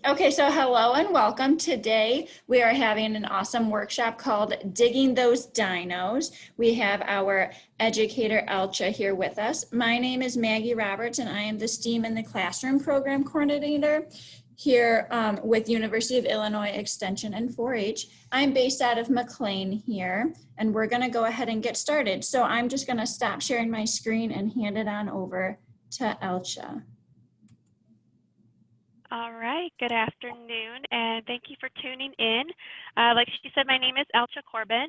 Okay, so hello and welcome. Today we are having an awesome workshop called Digging Those Dinos. We have our educator Elcha here with us. My name is Maggie Roberts and I am the STEAM in the Classroom Program Coordinator here with University of Illinois Extension and 4-H. I'm based out of McLean here and we're gonna go ahead and get started. So I'm just gonna stop sharing my screen and hand it on over to Elcha. All right, good afternoon, and thank you for tuning in. Like she said, my name is Elcha Corbin.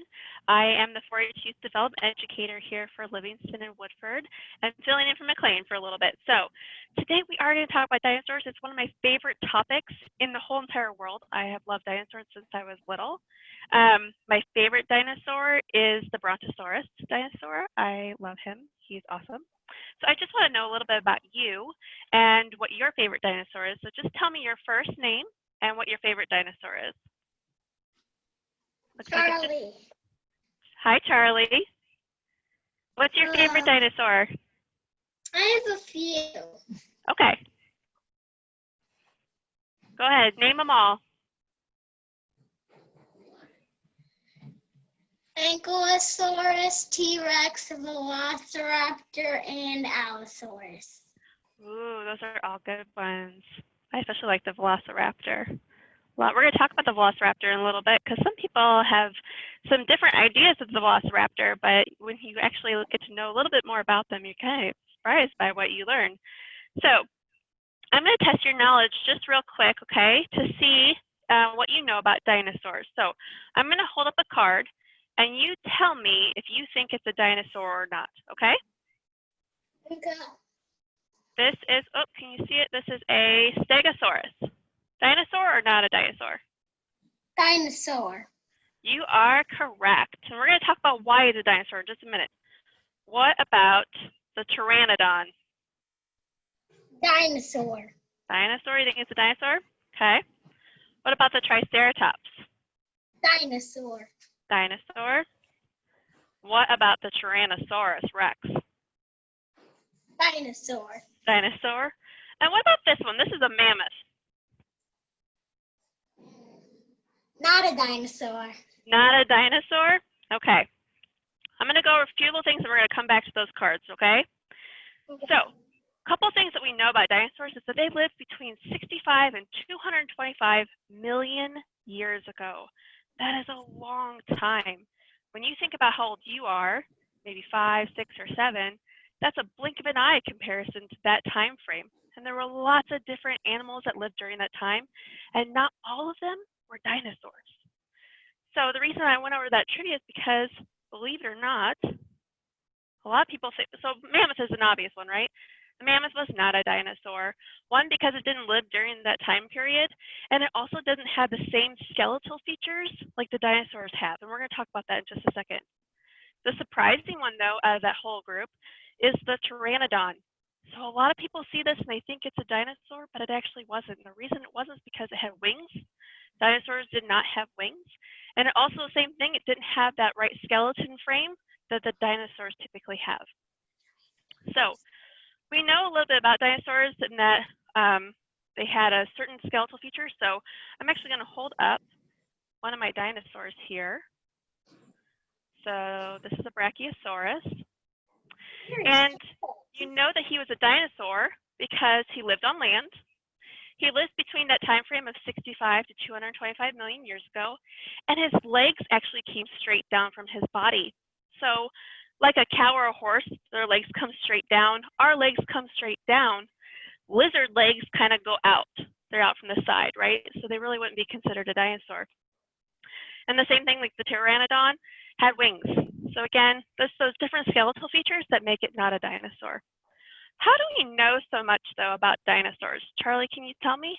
I am the 4-H Youth Development Educator here for Livingston and Woodford, and filling in for McLean for a little bit. So today we are going to talk about dinosaurs. It's one of my favorite topics in the whole entire world. I have loved dinosaurs since I was little. My favorite dinosaur is the Bronchosaurus dinosaur. I love him. He's awesome. So I just want to know a little bit about you and what your favorite dinosaur is. So just tell me your first name and what your favorite dinosaur is. Looks Charlie. Hi, Charlie. What's your favorite dinosaur? I have a few. Okay. Go ahead, name them all. Ankylosaurus, T-Rex, Velociraptor, and Allosaurus. Ooh, those are all good ones. I especially like the Velociraptor. Well, we're going to talk about the Velociraptor in a little bit because some people have some different ideas of the Velociraptor, but when you actually get to know a little bit more about them, you're kind of surprised by what you learn. So I'm going to test your knowledge just real quick, okay, to see what you know about dinosaurs. So I'm going to hold up a card, and you tell me if you think it's a dinosaur or not, okay? Okay. This is, oh, can you see it? This is a Stegosaurus. Dinosaur or not a dinosaur? Dinosaur. You are correct. And we're going to talk about why it's a dinosaur in just a minute. What about the Pteranodon? Dinosaur. Dinosaur, you think it's a dinosaur? Okay. What about the Triceratops? Dinosaur. Dinosaur. What about the Tyrannosaurus Rex? Dinosaur. Dinosaur. And what about this one? This is a mammoth. Not a dinosaur. Not a dinosaur? Okay. I'm going to go over a few little things and we're going to come back to those cards, okay? So, a couple of things that we know about dinosaurs is that they lived between 65 and 225 million years ago. That is a long time. When you think about how old you are, maybe 5, 6, or 7, that's a blink of an eye comparison to that time frame. And there were lots of different animals that lived during that time, and not all of them were dinosaurs. So the reason I went over that trivia is because, believe it or not, a lot of people say, so mammoth is an obvious one, right? The mammoth was not a dinosaur. One, because it didn't live during that time period, and it also doesn't have the same skeletal features like the dinosaurs have, and we're going to talk about that in just a second. The surprising one, though, out of that whole group is the Pteranodon. So a lot of people see this and they think it's a dinosaur, but it actually wasn't. And the reason it wasn't is because it had wings. Dinosaurs did not have wings. And it also, the same thing, it didn't have that right skeleton frame that the dinosaurs typically have. So we know a little bit about dinosaurs and that they had a certain skeletal feature. So I'm actually going to hold up one of my dinosaurs here. So this is a Brachiosaurus. And you know that he was a dinosaur because he lived on land. He lived between that time frame of 65 to 225 million years ago, and his legs actually came straight down from his body. So like a cow or a horse, their legs come straight down. Our legs come straight down. Lizard legs kind of go out. They're out from the side, right? So they really wouldn't be considered a dinosaur. And the same thing, like the Pteranodon had wings. So again, there's those different skeletal features that make it not a dinosaur. How do we know so much, though, about dinosaurs? Charlie, can you tell me?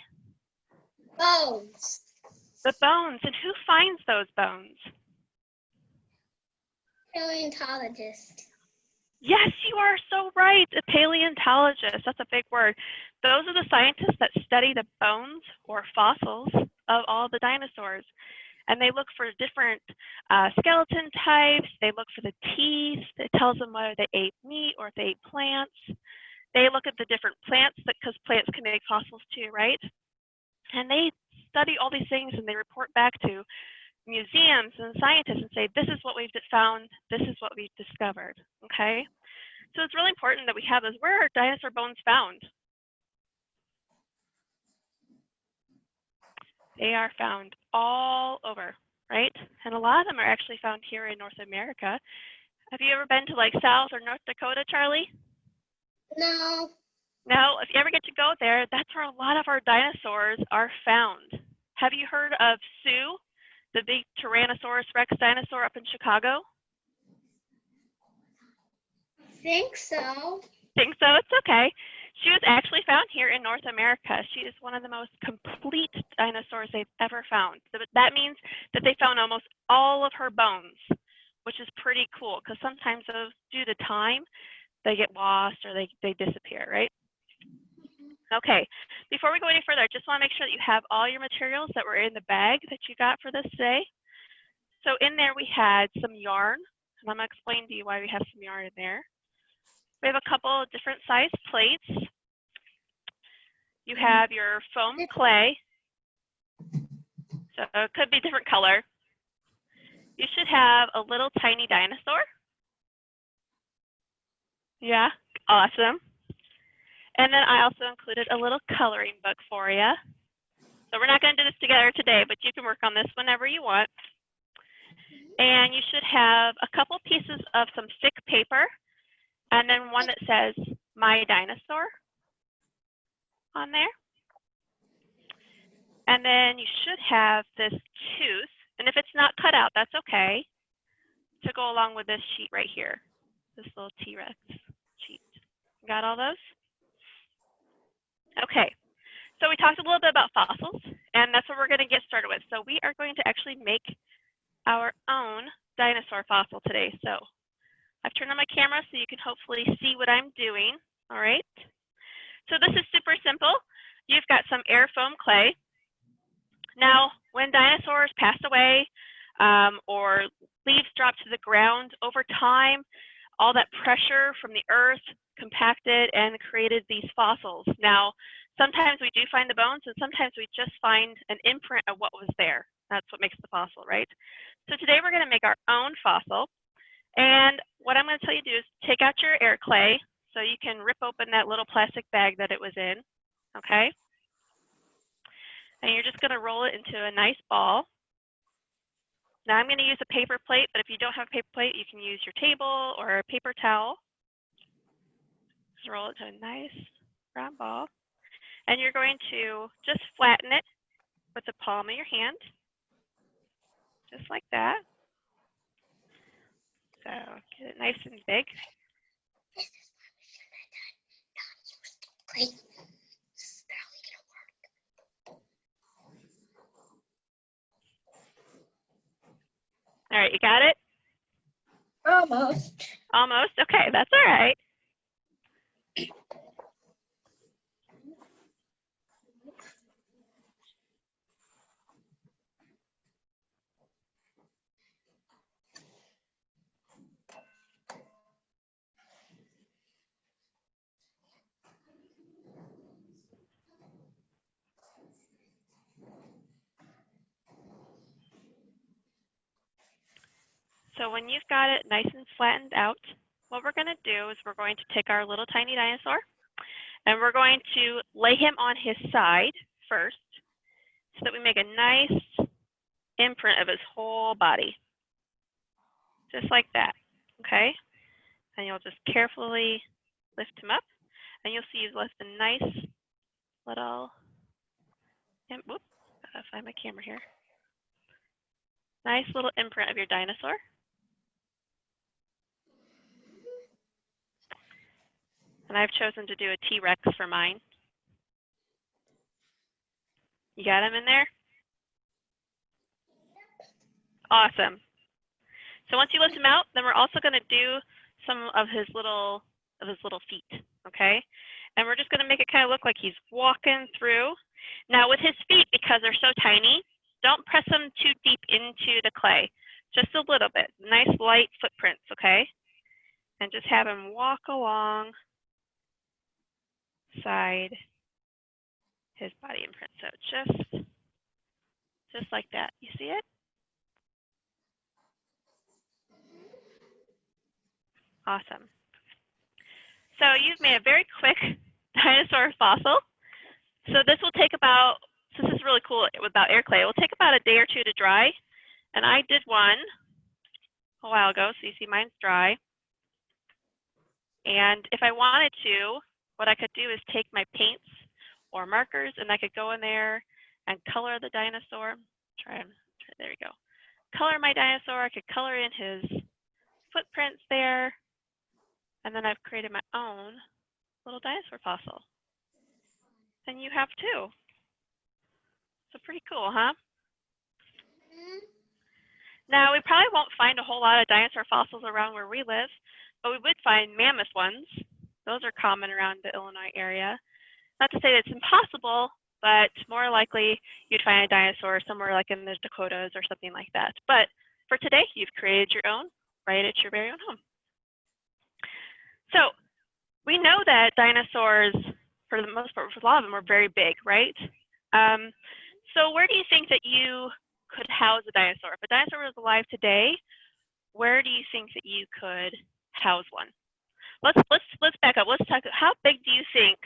Bones. The bones. And who finds those bones? Paleontologist. Yes, you are so right. A paleontologist. That's a big word. Those are the scientists that study the bones or fossils of all the dinosaurs. And they look for different skeleton types. They look for the teeth. It tells them whether they ate meat or if they ate plants. They look at the different plants, because plants can make fossils too, right? And they study all these things and they report back to museums and scientists and say, this is what we've found, this is what we've discovered, okay? So it's really important that we have this. Where are dinosaur bones found? They are found all over, right? And a lot of them are actually found here in North America. Have you ever been to like South or North Dakota, Charlie? No. No, if you ever get to go there, that's where a lot of our dinosaurs are found. Have you heard of Sue, the big Tyrannosaurus Rex dinosaur up in Chicago? I think so. Think so? It's okay. She was actually found here in North America. She is one of the most complete dinosaurs they've ever found. That means that they found almost all of her bones, which is pretty cool because sometimes those, due to time, they get lost or they disappear, right? Okay, before we go any further, I just want to make sure that you have all your materials that were in the bag that you got for this today. So in there we had some yarn, and I'm going to explain to you why we have some yarn in there. We have a couple of different size plates. You have your foam clay, so it could be different color. You should have a little tiny dinosaur. Yeah, awesome. And then I also included a little coloring book for you. So we're not going to do this together today, but you can work on this whenever you want. And you should have a couple pieces of some thick paper, and then one that says My Dinosaur on there. And then you should have this tooth, and if it's not cut out, that's okay, to go along with this sheet right here, this little T-Rex sheet. Got all those? Okay, so we talked a little bit about fossils, and that's what we're going to get started with. So we are going to actually make our own dinosaur fossil today. So I've turned on my camera so you can hopefully see what I'm doing. All right. So this is super simple. You've got some air foam clay. Now, when dinosaurs passed away or leaves dropped to the ground over time, all that pressure from the earth compacted and created these fossils. Now, sometimes we do find the bones and sometimes we just find an imprint of what was there. That's what makes the fossil, right? So today we're going to make our own fossil. And what I'm going to tell you to do is take out your air clay so you can rip open that little plastic bag that it was in, okay? And you're just going to roll it into a nice ball. Now I'm going to use a paper plate, but if you don't have a paper plate, you can use your table or a paper towel. Just roll it to a nice round ball. And you're going to just flatten it with the palm of your hand, just like that. So get it nice and big. This is what we should have done. Not use the plate. This is barely gonna work. All right, you got it? Almost. Almost? Okay, that's all right. So when you've got it nice and flattened out, what we're going to do is we're going to take our little tiny dinosaur and we're going to lay him on his side first so that we make a nice imprint of his whole body. Just like that, okay? And you'll just carefully lift him up and you'll see you've left a nice little, whoop, gotta find my camera here. Nice little imprint of your dinosaur. And I've chosen to do a T-Rex for mine. You got him in there? Awesome. So once you lift him out, then we're also going to do some of his little feet, okay? And we're just going to make it kind of look like he's walking through. Now with his feet, because they're so tiny, don't press them too deep into the clay. Just a little bit. Nice light footprints, okay? And just have him walk along side his body imprint. So just like that. You see it? Awesome. So you've made a very quick dinosaur fossil. So this will take about, so this is really cool without air clay. It will take about a day or two to dry. And I did one a while ago, so you see mine's dry. And if I wanted to, what I could do is take my paints or markers and I could go in there and color the dinosaur. There we go. Color my dinosaur. I could color in his footprints there. And then I've created my own little dinosaur fossil. And you have too. So pretty cool, huh? Now, we probably won't find a whole lot of dinosaur fossils around where we live, but we would find mammoth ones. Those are common around the Illinois area. Not to say that it's impossible, but more likely you'd find a dinosaur somewhere like in the Dakotas or something like that. But for today, you've created your own right at your very own home. So we know that dinosaurs, for the most part, for a lot of them, are very big, right? So where do you think that you could house a dinosaur? If a dinosaur was alive today, where do you think that you could house one? Let's back up. Let's talk. How big do you think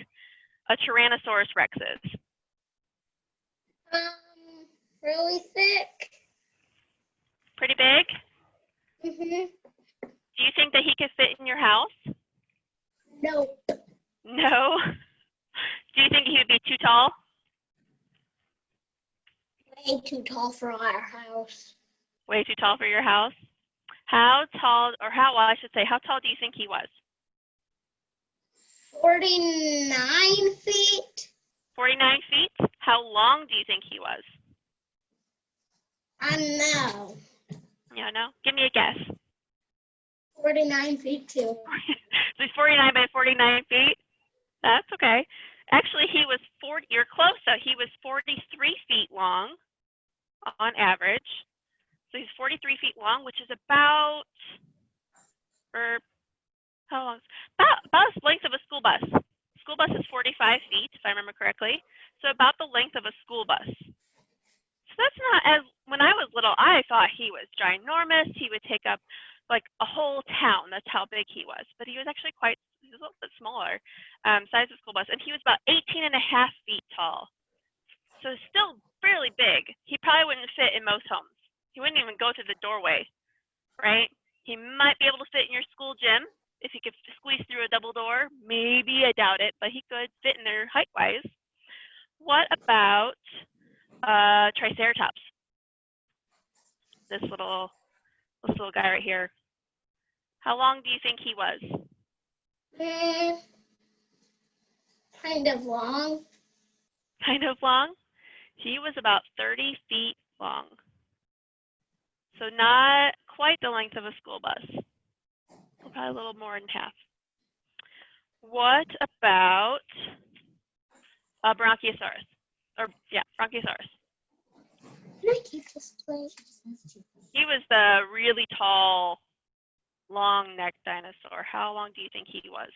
a Tyrannosaurus Rex is? Really thick. Pretty big? Mhm. Do you think that he could fit in your house? No. No. Do you think he would be too tall? Way too tall for our house. Way too tall for your house? How tall, or how, well, I should say, how tall do you think he was? 49 feet. 49 feet? How long do you think he was? I know. Yeah, no? Give me a guess. 49 feet too. So he's 49 by 49 feet? That's okay. Actually, he was 40, you're close though. He was 43 feet long on average. So he's 43 feet long, which is about, or how long? About the length of a school bus. School bus is 45 feet, if I remember correctly. So about the length of a school bus. So that's not as, when I was little, I thought he was ginormous. He would take up like a whole town. That's how big he was. But he was actually he was a little bit smaller, size of school bus. And he was about 18.5 feet tall. So still fairly big. He probably wouldn't fit in most homes. He wouldn't even go through the doorway, right? He might be able to fit in your school gym if he could squeeze through a double door. Maybe, I doubt it, but he could fit in there height-wise. What about Triceratops? This little guy right here. How long do you think he was? Kind of long. Kind of long? He was about 30 feet long. So not quite the length of a school bus. Probably a little more than half. What about a Brachiosaurus? Or, yeah, Bronchosaurus. Can I keep this plate? He was the really tall, long-necked dinosaur. How long do you think he was?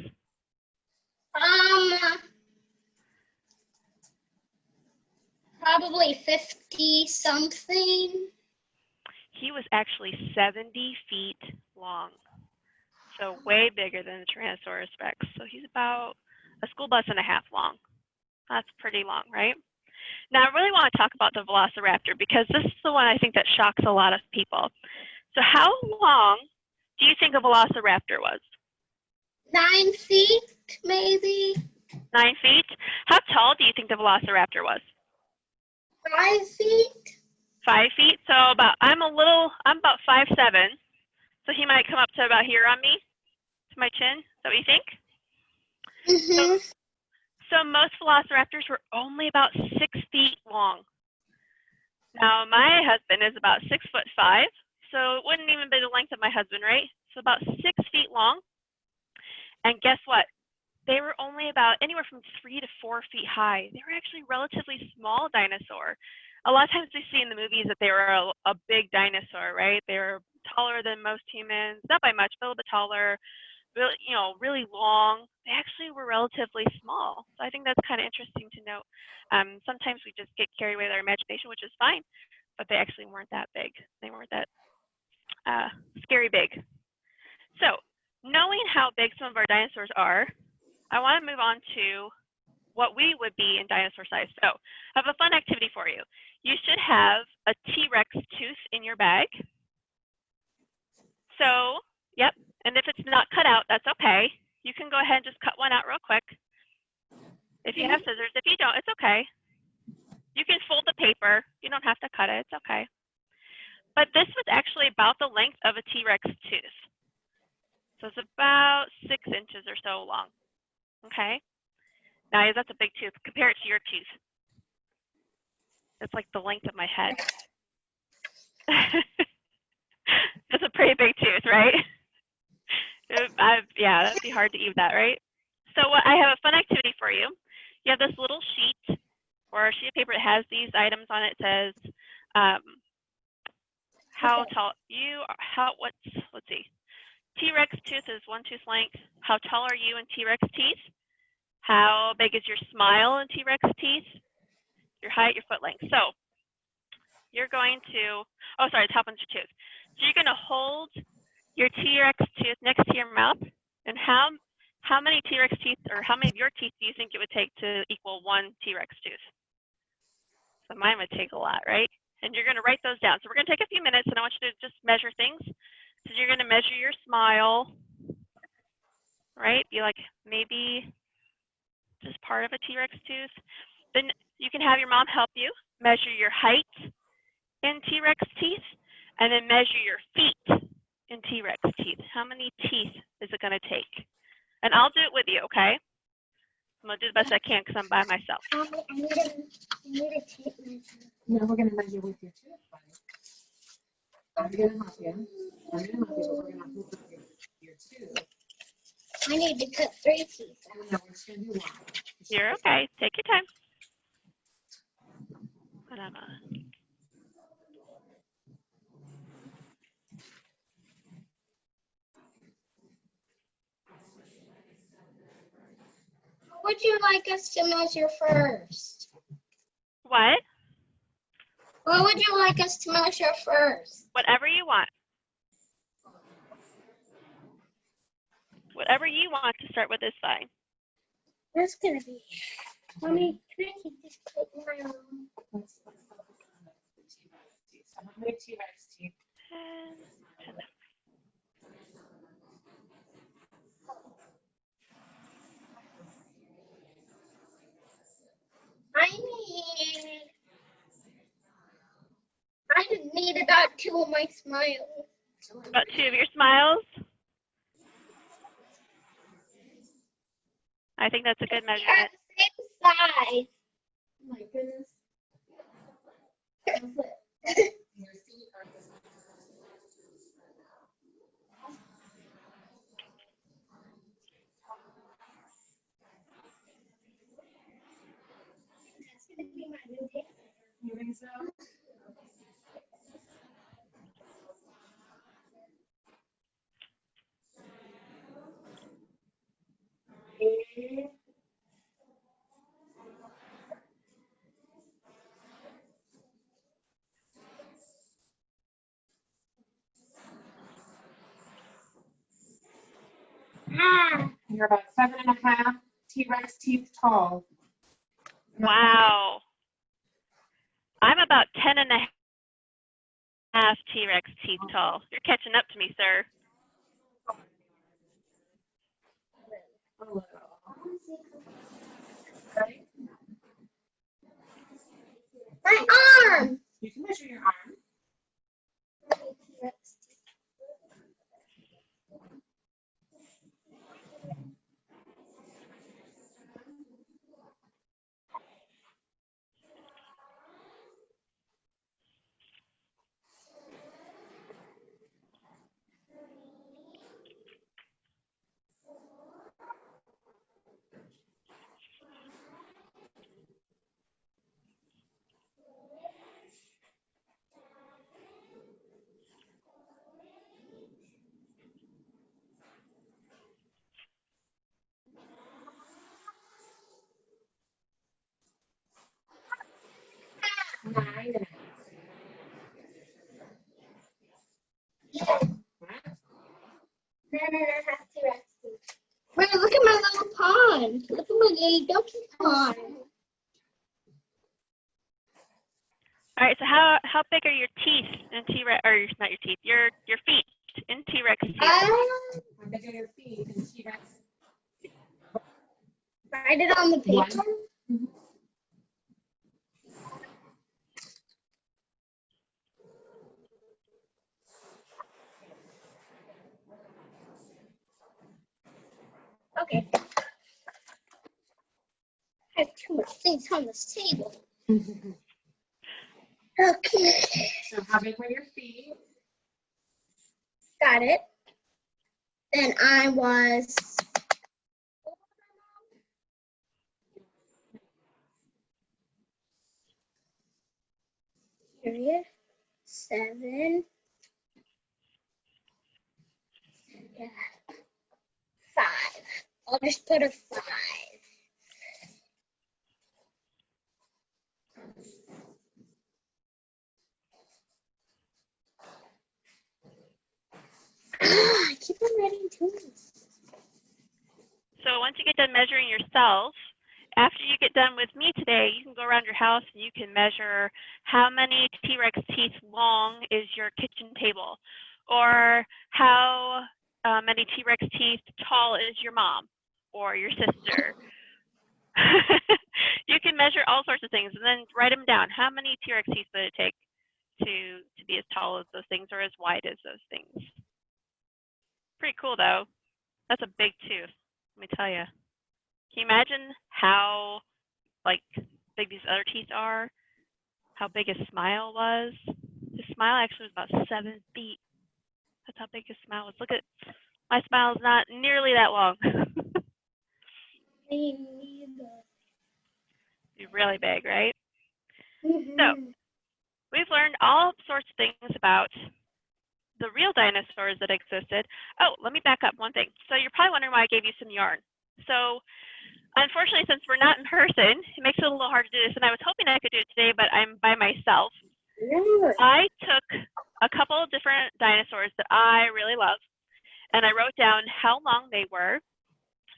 Probably 50 something. He was actually 70 feet long. So way bigger than the Tyrannosaurus Rex. So he's about a school bus and a half long. That's pretty long, right? Now I really want to talk about the Velociraptor because this is the one I think that shocks a lot of people. So how long do you think a Velociraptor was? 9 feet, maybe. 9 feet? How tall do you think the Velociraptor was? 5 feet. 5 feet? So I'm about 5'7". So he might come up to about here on me, to my chin. Is that what you think? Mm-hmm. So most Velociraptors were only about 6 feet long. Now my husband is about 6'5", so it wouldn't even be the length of my husband, right? So about 6 feet long. And guess what? They were only about anywhere from 3 to 4 feet high. They were actually relatively small dinosaur. A lot of times we see in the movies that they were a big dinosaur, right? They were taller than most humans, not by much, but a little bit taller. really, really long, they actually were relatively small. So I think that's kind of interesting to note. Sometimes we just get carried away with our imagination, which is fine, but they actually weren't that big. They weren't that scary big. So knowing how big some of our dinosaurs are, I want to move on to what we would be in dinosaur size. So I have a fun activity for you. You should have a T-Rex tooth in your bag. So, yep, and if it's not cut out, that's okay. You can go ahead and just cut one out real quick. If you have scissors, if you don't, it's okay. You can fold the paper. You don't have to cut it, it's okay. But this was actually about the length of a T-Rex tooth. So it's about 6 inches or so long, okay? Now that's a big tooth. Compare it to your tooth. It's like the length of my head. That's a pretty big tooth, right? Yeah, that'd be hard to eat that, right? So I have a fun activity for you. You have this little sheet or a sheet of paper that has these items on it. It says how tall you are, let's see. T-Rex tooth is 1 tooth length. How tall are you in T-Rex teeth? How big is your smile in T-Rex teeth? Your height, your foot length. So you're going to, oh, sorry, top one's your tooth. So you're going to hold your T-Rex tooth next to your mouth, and how many T-Rex teeth, or how many of your teeth do you think it would take to equal 1 T-Rex tooth? So mine would take a lot, right? And you're going to write those down. So we're going to take a few minutes, and I want you to just measure things. So you're going to measure your smile, right? Be like maybe just part of a T-Rex tooth. Then you can have your mom help you measure your height in T-Rex teeth, and then measure your feet in T-Rex teeth. How many teeth is it going to take? And I'll do it with you, okay? I'm going to do the best I can because I'm by myself. I need a tape measure. No, we're going to measure with your tooth, buddy. I'm going to help you. But we're going to hold up your tooth. I need to cut 3 teeth out. No, we're just going to do 1. You're okay. Take your time. What would you like us to measure first? What? What would you like us to measure first? Whatever you want. Whatever you want to start with is fine. That's gonna be. Mommy, can I take this clip my own? Let's focus on the T-Rex teeth. So how many T-Rex teeth? 10. I need about 2 of my smiles. About 2 of your smiles. I think that's a good They're measurement. the same size. Oh my goodness. Your feet are the That's gonna be my new tape. You think so? You're about 7.5 T-Rex teeth tall. Wow. I'm about 10 and a half T-Rex teeth tall. You're catching up to me, sir. A little. Ready? My arm. You can measure your arm. 9.5. T-Rex. Wait, look at my little pond. Look at my little donkey pond. All right, so how big are your teeth in T-Rex, or not your teeth, your feet in T-Rex teeth? How big are your feet in T-Rex? Write it on the paper. Mhm. Okay. I have too much things on this table. Okay. So how big were your feet? Got it. Then I was. Period. 7. Yeah. 5. I'll just put a 5. I keep on writing 2. So once you get done measuring yourself, after you get done with me today, you can go around your house and you can measure how many T-Rex teeth long is your kitchen table, or how many T-Rex teeth tall is your mom or your sister. You can measure all sorts of things and then write them down. How many T-Rex teeth would it take to be as tall as those things or as wide as those things? Pretty cool though. That's a big tooth, let me tell you. Can you imagine how big these other teeth are? How big his smile was? His smile actually was about 7 feet. That's how big his smile was. Look at, my smile is not nearly that long. Me neither. Be really big, right? Mhm. So we've learned all sorts of things about the real dinosaurs that existed. Oh, let me back up one thing. So you're probably wondering why I gave you some yarn. So unfortunately, since we're not in person, it makes it a little hard to do this. And I was hoping I could do it today, but I'm by myself. Yeah. I took a couple of different dinosaurs that I really love, and I wrote down how long they were.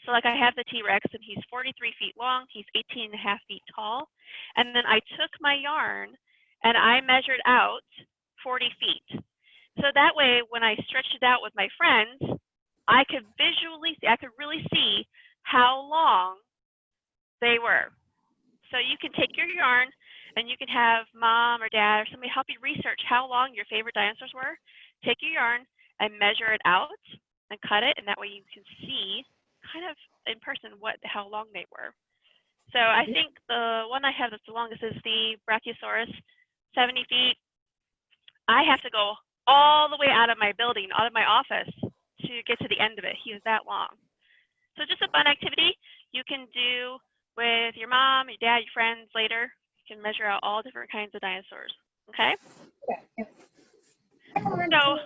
So like I have the T-Rex, and he's 43 feet long. He's 18 and a half feet tall. And then I took my yarn, and I measured out 40 feet. So that way, when I stretched it out with my friends, I could visually see, I could really see how long they were. So you can take your yarn and you can have mom or dad or somebody help you research how long your favorite dinosaurs were. Take your yarn and measure it out and cut it, and that way you can see kind of in person how long they were. So I think the one I have that's the longest is the Brachiosaurus, 70 feet. I have to go all the way out of my building, out of my office to get to the end of it. He was that long. So just a fun activity you can do with your mom, your dad, your friends later. You can measure out all different kinds of dinosaurs, okay? So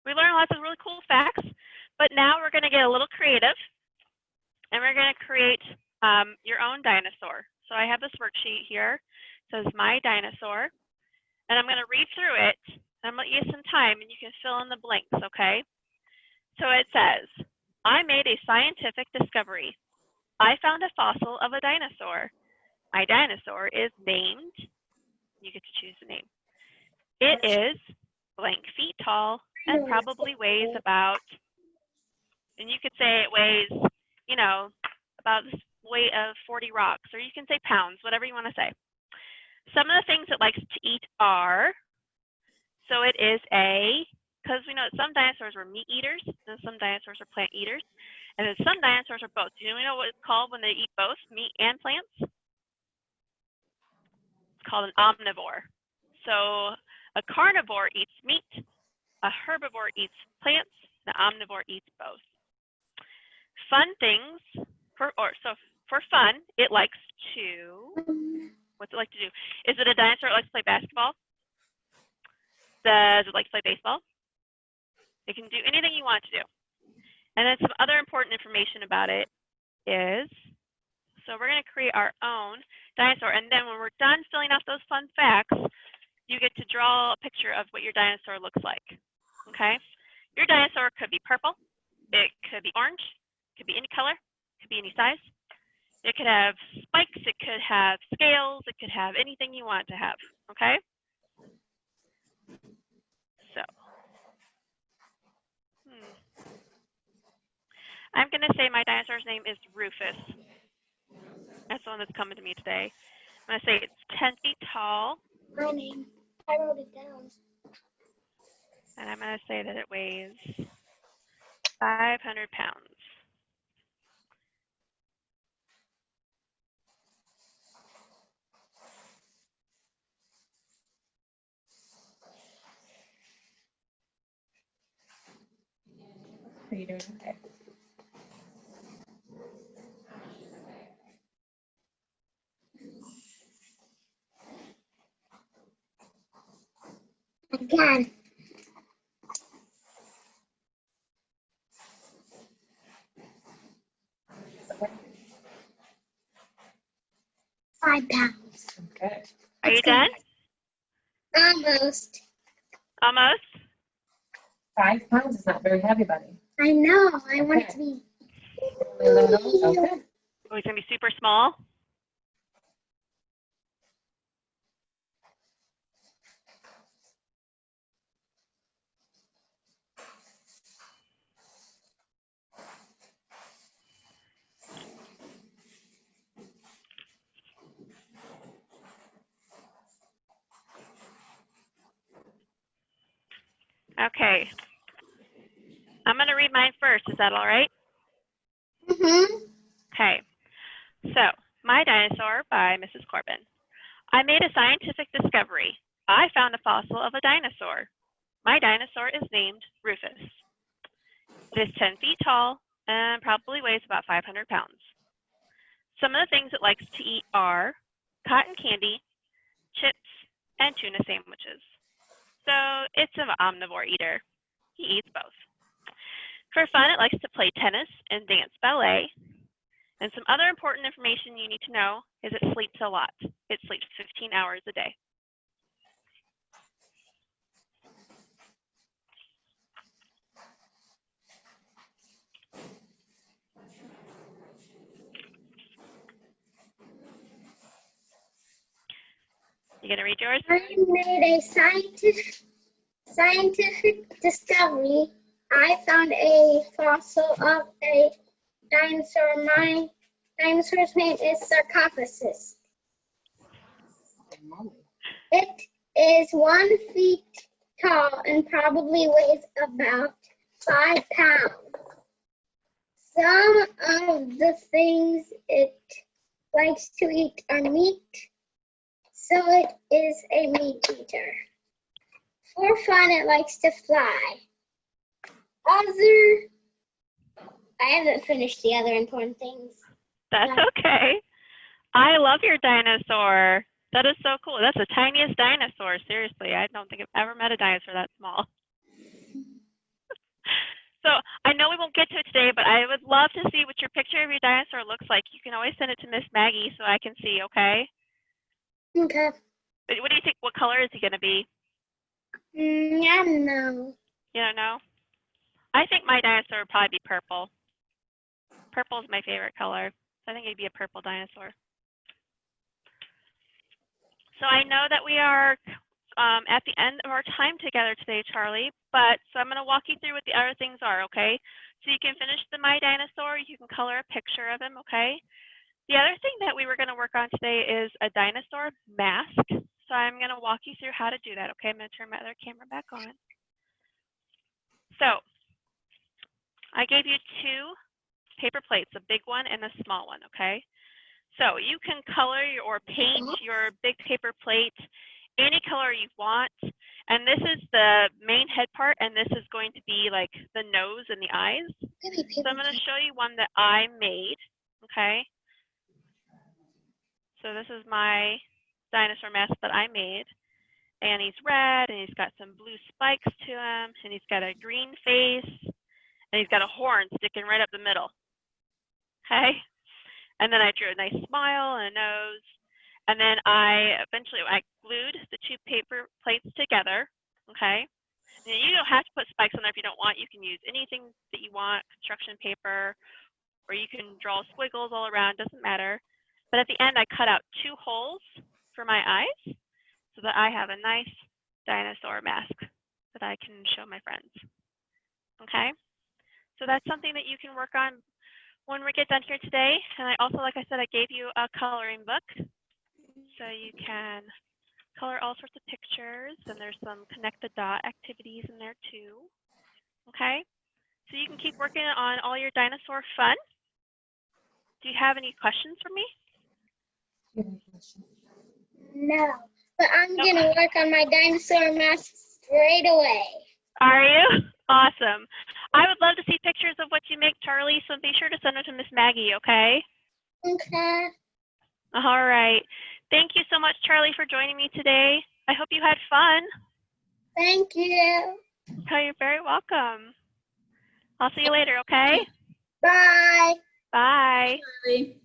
we learned lots of really cool facts, but now we're gonna get a little creative and we're gonna create your own dinosaur. So I have this worksheet here. It says My Dinosaur, and I'm gonna read through it. I'm gonna let you some time and you can fill in the blanks, okay? So it says, I made a scientific discovery. I found a fossil of a dinosaur. My dinosaur is named, you get to choose the name. It is blank feet tall and probably weighs about, and you could say it weighs, you know, about the weight of 40 rocks, or you can say pounds, whatever you want to say. Some of the things it likes to eat are, so it is because we know that some dinosaurs were meat eaters and some dinosaurs are plant eaters, and then some dinosaurs are both. Do you know what it's called when they eat both meat and plants? It's called an omnivore. So a carnivore eats meat, a herbivore eats plants, and an omnivore eats both. Fun things, for fun, it likes to, what's it like to do? Is it a dinosaur that likes to play basketball? Does it like to play baseball? It can do anything you want it to do. And then some other important information about it is, So we're going to create our own dinosaur. And then when we're done filling out those fun facts, you get to draw a picture of what your dinosaur looks like. Okay? Your dinosaur could be purple. It could be orange. It could be any color. It could be any size. It could have spikes. It could have scales. It could have anything you want it to have. Okay? So, I'm going to say my dinosaur's name is Rufus. That's the one that's coming to me today. I'm going to say it's 10 feet tall. My name. I wrote it down. And I'm going to say that it weighs 500 pounds. Are you doing okay? Again. £5. Okay. Are you done? Almost. Almost? 5 pounds is not very heavy, buddy. I know. I want it Okay. to be. Okay. Oh, it's going to be super small? Okay. I'm going to read mine first. Is that all right? Okay. So, My Dinosaur by Mrs. Corbin. I made a scientific discovery. I found a fossil of a dinosaur. My dinosaur is named Rufus. It is 10 feet tall and probably weighs about 500 pounds. Some of the things it likes to eat are cotton candy, chips, and tuna sandwiches. So it's an omnivore eater. He eats both. For fun, it likes to play tennis and dance ballet. And some other important information you need to know is it sleeps a lot. It sleeps 15 hours a day. You gonna read yours? I made a scientific discovery. I found a fossil of a dinosaur. My dinosaur's name is Sarcophagus. It is 1 feet tall and probably weighs about 5 pounds. Some of the things it likes to eat are meat, so it is a meat eater. For fun, it likes to fly. I haven't finished the other important things. That's okay. I love your dinosaur. That is so cool. That's the tiniest dinosaur. Seriously, I don't think I've ever met a dinosaur that small. So I know we won't get to it today, but I would love to see what your picture of your dinosaur looks like. You can always send it to Miss Maggie so I can see, okay? Okay. What do you think? What color is he going to be? I don't know. You don't know? I think my dinosaur would probably be purple. Purple is my favorite color. So I think he'd be a purple dinosaur. So I know that we are at the end of our time together today, Charlie, but so I'm going to walk you through what the other things are, okay? So you can finish the My Dinosaur, you can color a picture of him, okay? The other thing that we were going to work on today is a dinosaur mask. So I'm going to walk you through how to do that, okay? I'm going to turn my other camera back on. So I gave you 2 paper plates, a big one and a small one, okay? So you can color or paint your big paper plate any color you want. And this is the main head part, and this is going to be like the nose and the eyes. So I'm going to show you one that I made, okay? So this is my dinosaur mask that I made. And he's red, and he's got some blue spikes to him, and he's got a green face, and he's got a horn sticking right up the middle. Okay? And then I drew a nice smile and a nose. And then I glued the two paper plates together, okay? And you don't have to put spikes on there if you don't want. You can use anything that you want, construction paper, or you can draw squiggles all around, doesn't matter. But at the end, I cut out 2 holes for my eyes so that I have a nice dinosaur mask that I can show my friends, okay? So that's something that you can work on when we get done here today. And I also, like I said, I gave you a coloring book so you can color all sorts of pictures, and there's some connect the dot activities in there too, okay? So you can keep working on all your dinosaur fun. Do you have any questions for me? No, but I'm gonna work on my dinosaur mask straight away. Are you? Awesome. I would love to see pictures of what you make, Charlie, so be sure to send them to Miss Maggie, okay? Okay. All right. Thank you so much, Charlie, for joining me today. I hope you had fun. Thank you. Okay, you're very welcome. I'll see you later, okay? Bye. Bye. Charlie.